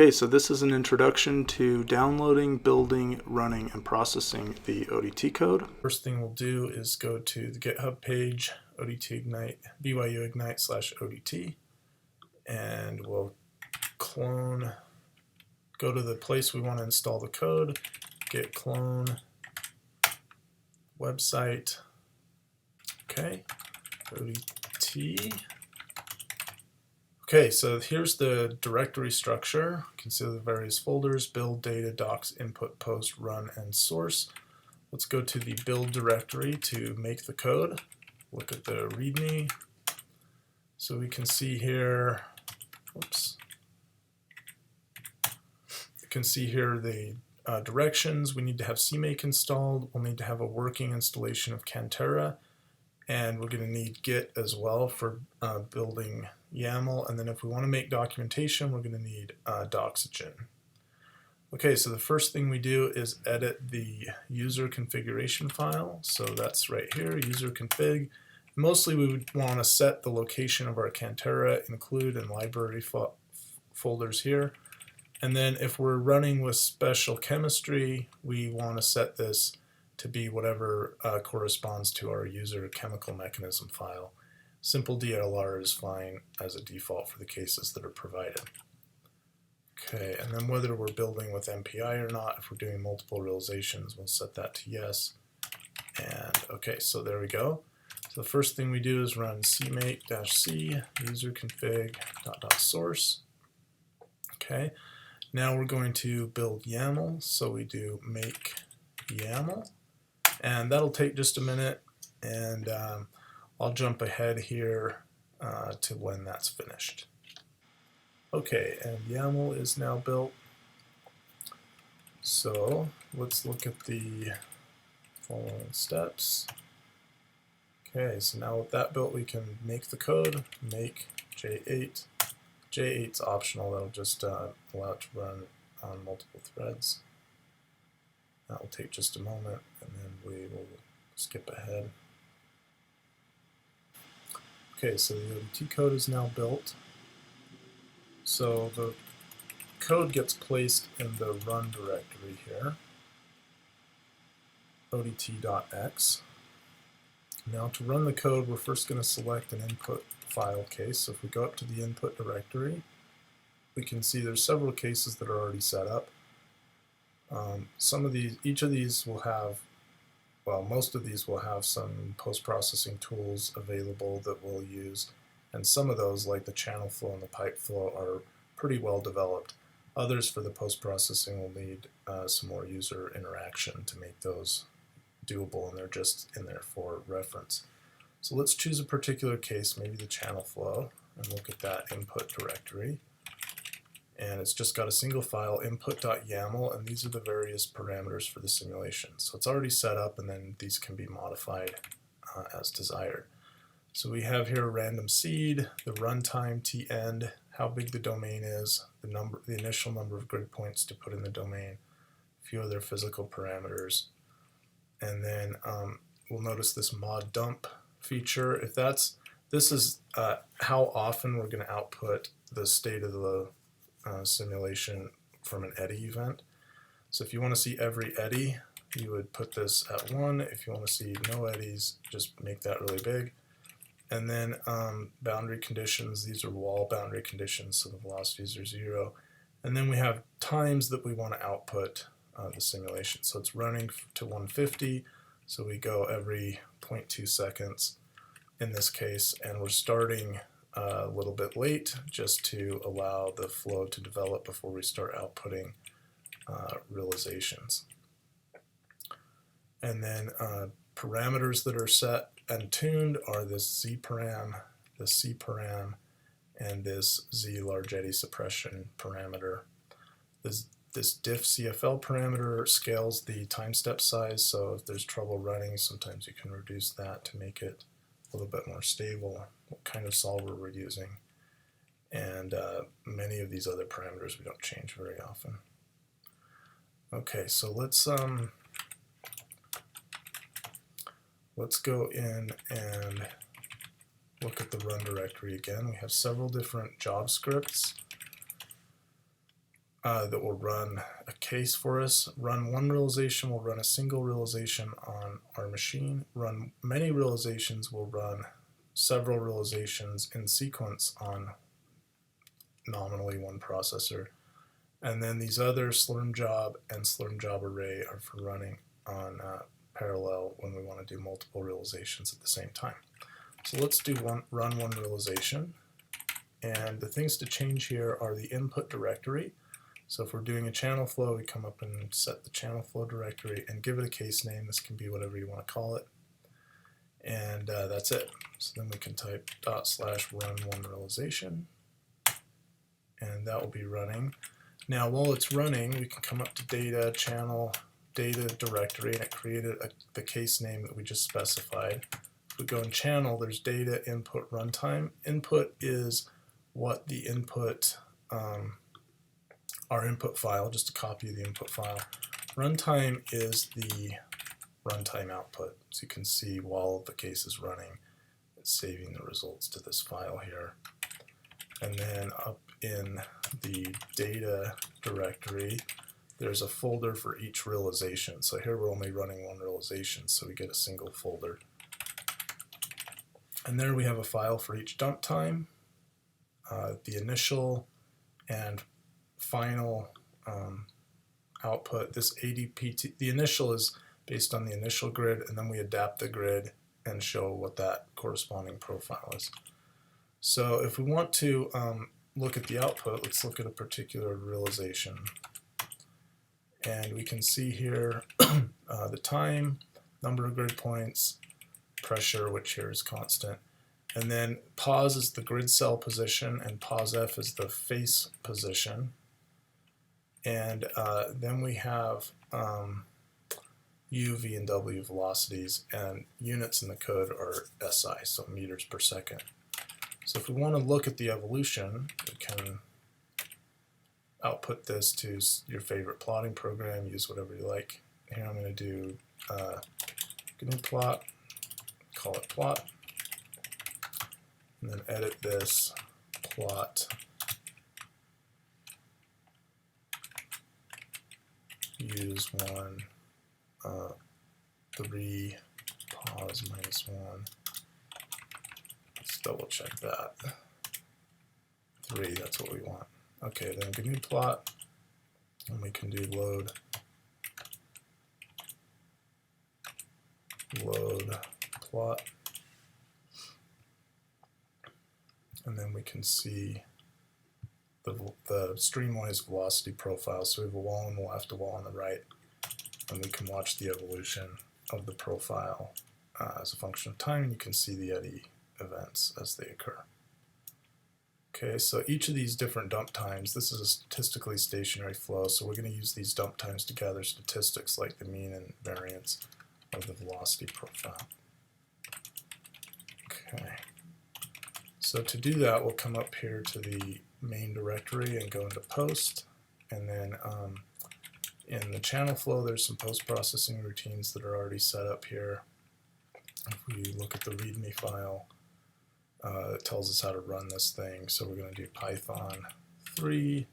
Okay, so this is an introduction to downloading, building, running, and processing the ODT code. First thing we'll do is go to the GitHub page, ODT Ignite, BYU Ignite /ODT, and we'll clone, go to the place we want to install the code, git clone, website, okay, ODT. Okay, so here's the directory structure. You can see the various folders: build, data, docs, input, post, run, and source. Let's go to the build directory to make the code. Look at the README. So we can see here, oops. You can see here the directions. We need to have CMake installed. We'll need to have a working installation of Cantera. And we're going to need Git as well for building Yaml. And then if we want to make documentation, we're going to need Doxygen. Okay, so the first thing we do is edit the user configuration file. So that's right here, user config. Mostly we would want to set the location of our Cantera, include, and library folders here. And then if we're running with special chemistry, we want to set this to be whatever corresponds to our user chemical mechanism file. Simple DLR is fine as a default for the cases that are provided. Okay, and then whether we're building with MPI or not, if we're doing multiple realizations, we'll set that to yes. And okay, so there we go. So the first thing we do is run cmake-c user config .source. Okay, now we're going to build YAML, so we do make YAML. And that'll take just a minute, and I'll jump ahead here to when that's finished. Okay, and YAML is now built. So let's look at the following steps. Okay, so now with that built, we can make the code, make J8. J8's optional, that'll just allow it to run on multiple threads. That will take just a moment, and then we will skip ahead. Okay, so the ODT code is now built. So the code gets placed in the run directory here, odt.x. Now to run the code, we're first going to select an input file case. So if we go up to the input directory, we can see there's several cases that are already set up. Each of these will have, well, most of these will have some post-processing tools available that we'll use, and some of those, like the channel flow and the pipe flow, are pretty well developed. Others for the post-processing will need some more user interaction to make those doable, and they're just in there for reference. So let's choose a particular case, maybe the channel flow, and look at that input directory. And it's just got a single file, input.yaml, and these are the various parameters for the simulation. So it's already set up, and then these can be modified as desired. So we have here a random seed, the runtime t-end, how big the domain is, the initial number of grid points to put in the domain, a few other physical parameters, and then we'll notice this mod dump feature. This is how often we're going to output the state of the simulation from an eddy event. So if you want to see every eddy, you would put this at 1. If you want to see no eddies, just make that really big. And then boundary conditions, these are wall boundary conditions, so the velocities are 0. And then we have times that we want to output the simulation. So it's running to 150, so we go every 0.2 seconds in this case, and we're starting a little bit late just to allow the flow to develop before we start outputting realizations. And then parameters that are set and tuned are this Z param, the C param, and this Z large eddy suppression parameter. This diff CFL parameter scales the time step size, so if there's trouble running, sometimes you can reduce that to make it a little bit more stable, what kind of solver we're using. And many of these other parameters we don't change very often. Okay, so let's go in and look at the run directory again. We have several different job scripts. that will run a case for us. Run one realization will run a single realization on our machine. Run many realizations will run several realizations in sequence on nominally one processor. And then these other slurm job and slurm job array are for running on parallel when we want to do multiple realizations at the same time. So let's do run one realization. And the things to change here are the input directory. So if we're doing a channel flow, we come up and set the channel flow directory and give it a case name. This can be whatever you want to call it. And that's it. So then we can type /run one realization, and that will be running. Now while it's running, we can come up to data, channel, data directory, and it created the case name that we just specified. If we go in channel, there's data, input, runtime. Input is what the input, our input file, just a copy of the input file. Runtime is the runtime output. So you can see while the case is running, it's saving the results to this file here. And then up in the data directory, there's a folder for each realization. So here we're only running one realization, so we get a single folder. And there we have a file for each dump time, the initial and final output. This ADPT, the initial is based on the initial grid, and then we adapt the grid and show what that corresponding profile is. So if we want to look at the output, let's look at a particular realization. And we can see here the time, number of grid points, pressure, which here is constant. And then pause is the grid cell position, and pause F is the face position. And then we have U, V, and W velocities, and units in the code are SI, so meters per second. So if we want to look at the evolution, we can output this to your favorite plotting program, use whatever you like. Here I'm going to do GNU plot, call it plot, and then edit this plot use 1, 3, pause -1. Let's double check that. 3, that's what we want. Okay, then GNU plot, and we can do load plot, and then we can see the streamwise velocity profile. So we have a wall on the left, a wall on the right, and we can watch the evolution of the profile as a function of time, and you can see the eddy events as they occur. Okay, so each of these different dump times, this is a statistically stationary flow, so we're going to use these dump times to gather statistics like the mean and variance of the velocity profile. Okay, so to do that, we'll come up here to the main directory and go into post, and then in the channel flow there's some post-processing routines that are already set up here. If we look at the README file, it tells us how to run this thing, so we're going to do Python 3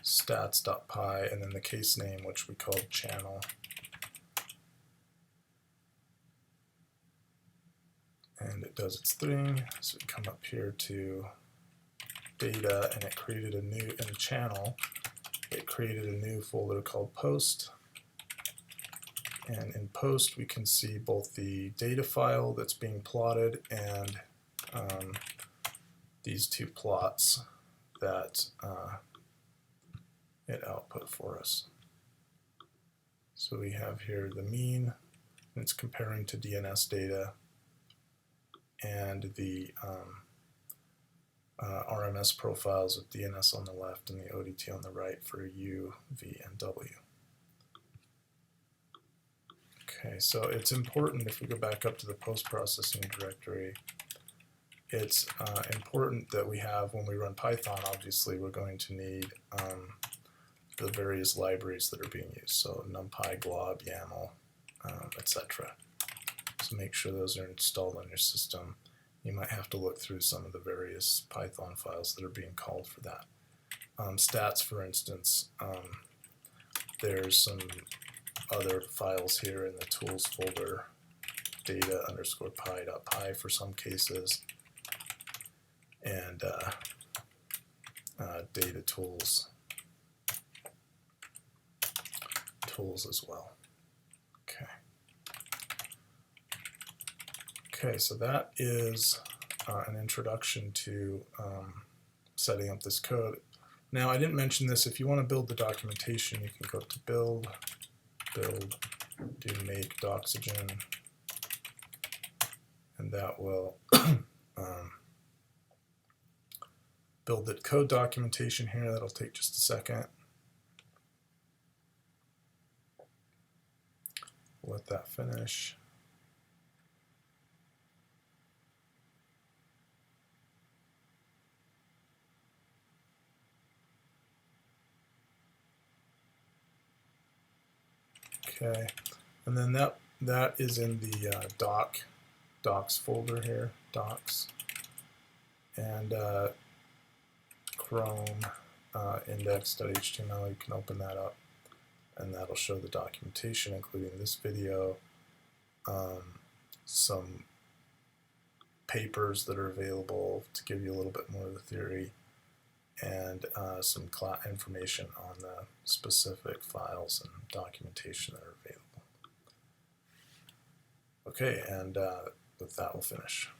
stats.py and then the case name, which we called channel. And it does its thing, so we come up here to data, and it created a new, in the channel, it created a new folder called post. And in post we can see both the data file that's being plotted and these two plots that it output for us. So we have here the mean, and it's comparing to DNS data, and the RMS profiles with DNS on the left and the ODT on the right for U, V, and W. Okay, so it's important, if we go back up to the post-processing directory, it's important that we have, when we run Python, obviously we're going to need the various libraries that are being used, so NumPy, glob, Yaml, etc. So make sure those are installed on your system. You might have to look through some of the various Python files that are being called for that. stats, for instance, there's some other files here in the tools folder, data_py.py for some cases, and data tools as well. Okay, so that is an introduction to setting up this code. Now, I didn't mention this. If you want to build the documentation, you can go to build, do make doxygen, and that will build the code documentation here. That'll take just a second. Let that finish. Okay, and then that is in the docs folder here, docs, and Chrome index.html. You can open that up, and that'll show the documentation, including this video, some papers that are available to give you a little bit more of the theory, and some information on the specific files and documentation that are available. Okay, and with that, we'll finish.